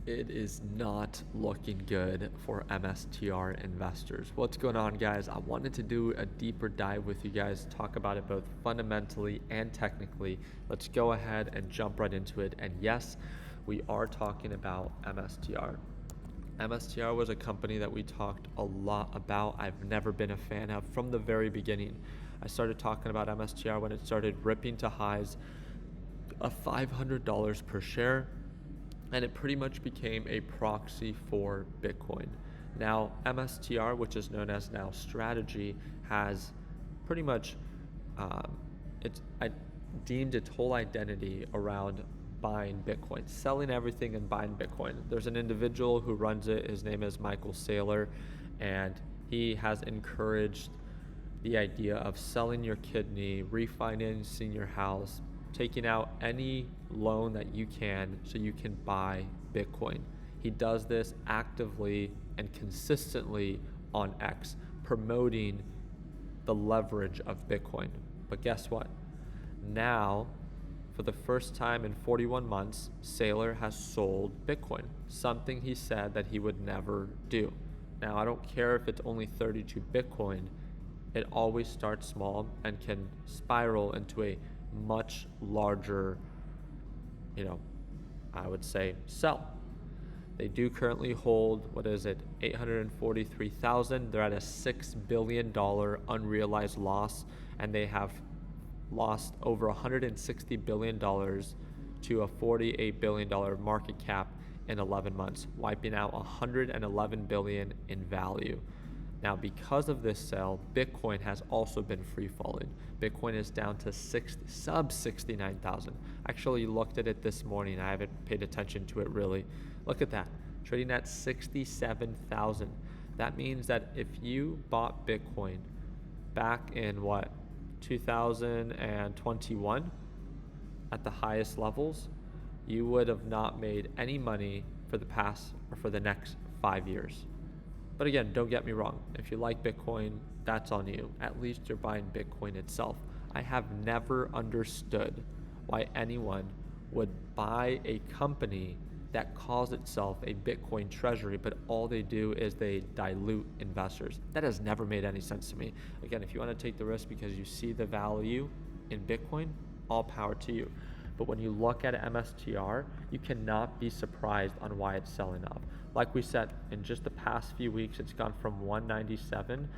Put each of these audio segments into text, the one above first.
It is not looking good for MSTR investors. What's going on, guys? I wanted to do a deeper dive with you guys, talk about it both fundamentally and technically. Let's go ahead and jump right into it. And yes, we are talking about MSTR. MSTR was a company that we talked a lot about. I've never been a fan of from the very beginning. I started talking about MSTR when it started ripping to highs of $500 per share, and it pretty much became a proxy for Bitcoin. Now, MSTR, which is known as now Strategy, has pretty much deemed its whole identity around buying Bitcoin, selling everything and buying Bitcoin. There's an individual who runs it. His name is Michael Saylor, and he has encouraged the idea of selling your kidney, refinancing your house, taking out any loan that you can so you can buy Bitcoin. He does this actively and consistently on X, promoting the leverage of Bitcoin. But guess what? Now, for the first time in 41 months, Saylor has sold Bitcoin, something he said that he would never do. Now, I don't care if it's only 32 Bitcoin, it always starts small and can spiral into a much larger, I would say sell. They do currently hold, 843,000. They're at a $6 billion unrealized loss, and they have lost over $160 billion to a $48 billion market cap in 11 months, wiping out $111 billion in value. Now, because of this sell, Bitcoin has also been free falling. Bitcoin is down to sub 69,000. Actually looked at it this morning. I haven't paid attention to it really. Look at that, trading at 67,000. That means that if you bought Bitcoin back in 2021 at the highest levels, you would have not made any money for the past or for the next 5 years. But again, don't get me wrong. If you like Bitcoin, that's on you. At least you're buying Bitcoin itself. I have never understood why anyone would buy a company that calls itself a Bitcoin treasury, but all they do is they dilute investors. That has never made any sense to me. Again, if you want to take the risk because you see the value in Bitcoin, all power to you. But when you look at MSTR, you cannot be surprised on why it's selling off. Like we said, in just the past few weeks, it's gone from 197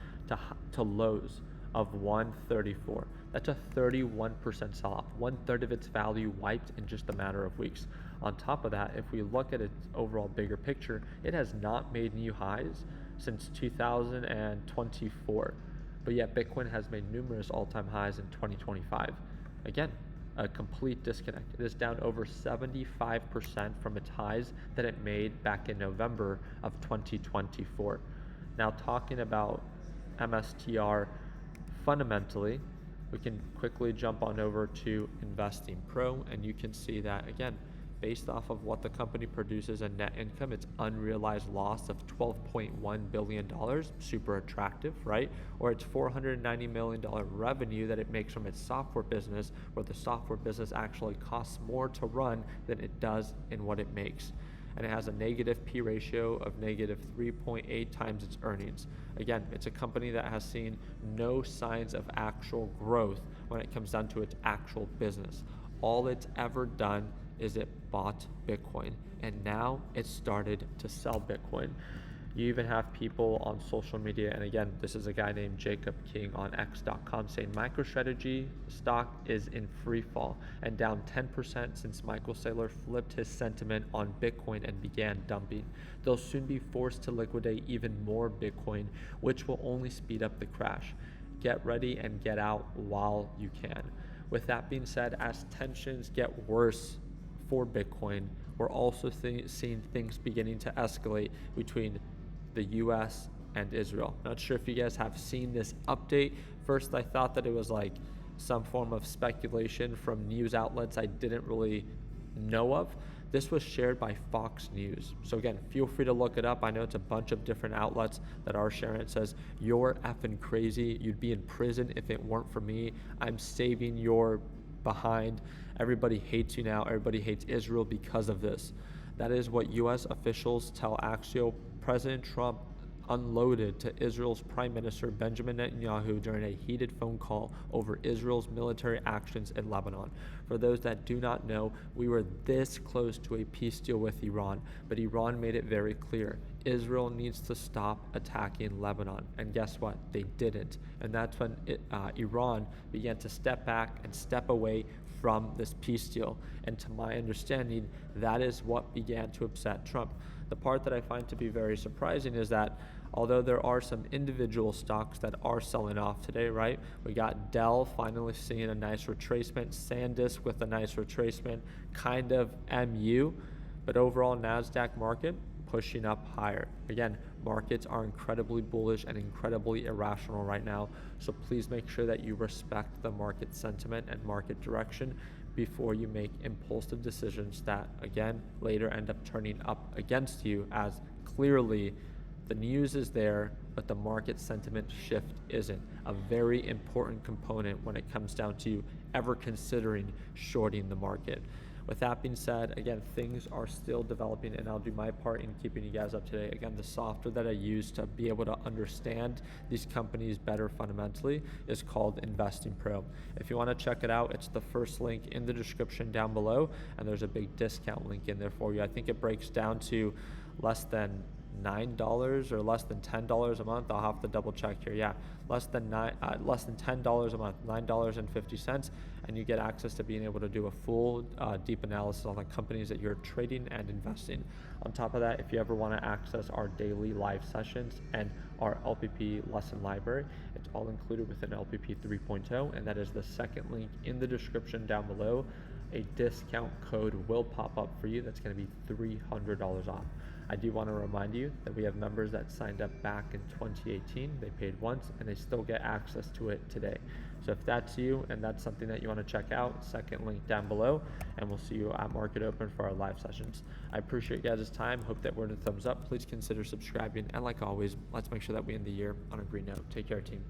to lows of 134. That's a 31% sell-off. 1/3 of its value wiped in just a matter of weeks. On top of that, if we look at its overall bigger picture, it has not made new highs since 2024. But yet Bitcoin has made numerous all-time highs in 2025. Again, a complete disconnect. It is down over 75% from its highs that it made back in November of 2024. Now, talking about MSTR fundamentally, we can quickly jump on over to Investing Pro, and you can see that again, based off of what the company produces in net income, its unrealized loss of $12.1 billion, super attractive, right? Or its $490 million revenue that it makes from its software business, where the software business actually costs more to run than it does in what it makes. And it has a negative P ratio of negative 3.8 times its earnings. Again, it's a company that has seen no signs of actual growth when it comes down to its actual business. All it's ever done is it bought Bitcoin, and now it's started to sell Bitcoin. You even have people on social media, and again, this is a guy named Jacob King on X.com saying MicroStrategy stock is in free fall and down 10% since Michael Saylor flipped his sentiment on Bitcoin and began dumping. They'll soon be forced to liquidate even more Bitcoin, which will only speed up the crash. Get ready and get out while you can. With that being said, as tensions get worse for Bitcoin, we're also seeing things beginning to escalate between the US and Israel. Not sure if you guys have seen this update. First, I thought that it was like some form of speculation from news outlets I didn't really know of. This was shared by Fox News. So again, feel free to look it up. I know it's a bunch of different outlets that are sharing. It says, "You're effing crazy. You'd be in prison if it weren't for me. I'm saving your behind. Everybody hates you now. Everybody hates Israel because of this." That is what U.S. officials tell Axios. President Trump unloaded to Israel's Prime Minister Benjamin Netanyahu during a heated phone call over Israel's military actions in Lebanon. For those that do not know, we were this close to a peace deal with Iran, but Iran made it very clear. Israel needs to stop attacking Lebanon. And guess what? They didn't. And that's when Iran began to step back and step away from this peace deal. And to my understanding, that is what began to upset Trump. The part that I find to be very surprising is that although there are some individual stocks that are selling off today, right? We got Dell finally seeing a nice retracement, SanDisk with a nice retracement, kind of MU, but overall NASDAQ market pushing up higher. Again, markets are incredibly bullish and incredibly irrational right now, so please make sure that you respect the market sentiment and market direction before you make impulsive decisions that, again, later end up turning up against you, as clearly the news is there, but the market sentiment shift isn't. A very important component when it comes down to ever considering shorting the market. With that being said, again, things are still developing, and I'll do my part in keeping you guys up to date. Again, the software that I use to be able to understand these companies better fundamentally is called Investing Pro. If you want to check it out, it's the first link in the description down below, and there's a big discount link in there for you. I think it breaks down to less than $9 or less than $10 a month. I'll have to double check here. Yeah, less than $10 a month, $9.50, and you get access to being able to do a full deep analysis on the companies that you're trading and investing. On top of that, if you ever want to access our daily live sessions and our LPP lesson library, it's all included within LPP 3.0, and that is the second link in the description down below. A discount code will pop up for you that's going to be $300 off. I do want to remind you that we have members that signed up back in 2018. They paid once and they still get access to it today. So if that's you and that's something that you want to check out, second link down below, and we'll see you at Market Open for our live sessions. I appreciate you guys' time. Hope that we're in a thumbs up. Please consider subscribing. And like always, let's make sure that we end the year on a green note. Take care, team.